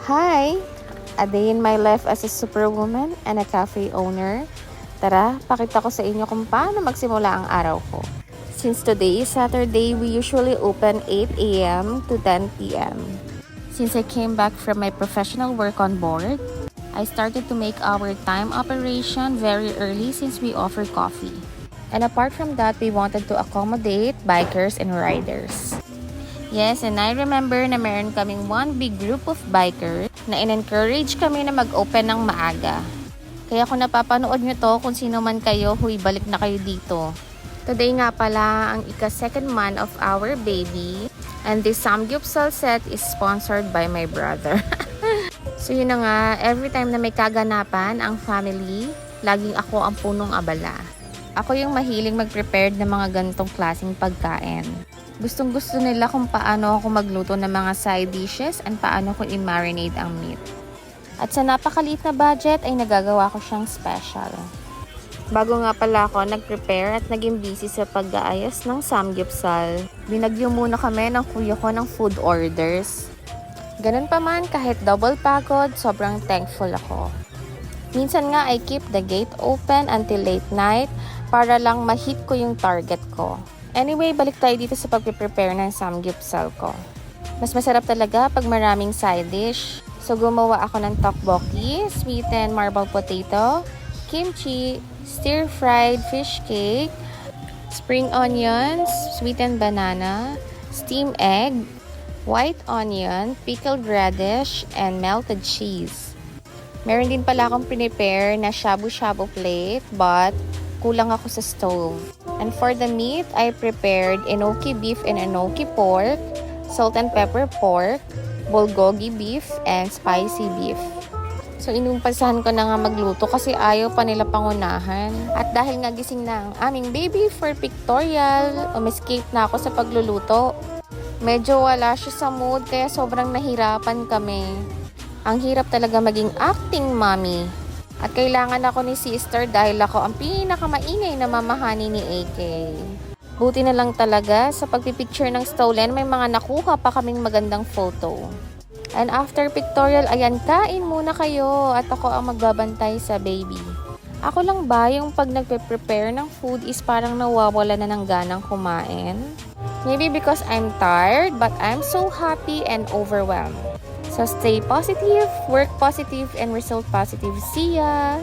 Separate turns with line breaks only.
Hi! A day in my life as a superwoman and a cafe owner. Tara, pakita ko sa inyo kung paano magsimula ang araw ko. Since today is Saturday, we usually open 8 a.m. to 10 p.m. Since I came back from my professional work on board, I started to make our time operation very early since we offer coffee. And apart from that, we wanted to accommodate bikers and riders. Yes, and I remember na meron kaming one big group of bikers na in-encourage kami na mag-open ng maaga. Kaya kung napapanood nyo to, kung sino man kayo, balik na kayo dito. Today nga pala ang ika-second month of our baby, and this samgyeopsal set is sponsored by my brother. So yun na nga, every time na may kaganapan ang family, laging ako ang punong abala. Ako yung mahiling mag-prepare ng mga ganitong klaseng pagkain. Gustong-gusto nila kung paano ako magluto ng mga side dishes and paano ko i-marinate ang meat. At sa napakaliit na budget ay nagagawa ko siyang special. Bago nga pala ako nag-prepare at naging busy sa pag-aayos ng samgyeopsal, binagyo muna kami ng kuya ko ng food orders. Ganun pa man, kahit double pagod, sobrang thankful ako. Minsan nga I keep the gate open until late night para lang ma-hit ko yung target ko. Anyway, balik tayo dito sa pag-prepare ng samgyeopsal ko. Mas masarap talaga pag maraming side dish. So gumawa ako ng tteokbokki, sweetened marble potato, kimchi, stir-fried fish cake, spring onions, sweetened banana, steamed egg, white onion, pickled radish, and melted cheese. Meron din pala akong prepare na shabu-shabu plate, but kulang ako sa stove. And for the meat, I prepared enoki beef and enoki pork, salt and pepper pork, bulgogi beef, and spicy beef. So inumpasahan ko na nga magluto kasi ayaw pa nila pangunahan. At dahil nga gising na ang aming baby for pictorial, escape na ako sa pagluluto. Medyo wala siya sa mood kaya sobrang nahirapan kami. Ang hirap talaga maging acting mommy. At kailangan ako ni sister dahil ako ang pinakamaingay na mamahani ni AK. Buti na lang talaga sa pagpipicture ng stolen may mga nakuha pa kaming magandang photo. And after pictorial, ayan, kain muna kayo at ako ang magbabantay sa baby. Ako lang ba yung pag nagpe-prepare ng food is parang nawawala na ng ganang kumain? Maybe because I'm tired, but I'm so happy and overwhelmed. So stay positive, work positive, and result positive. See ya!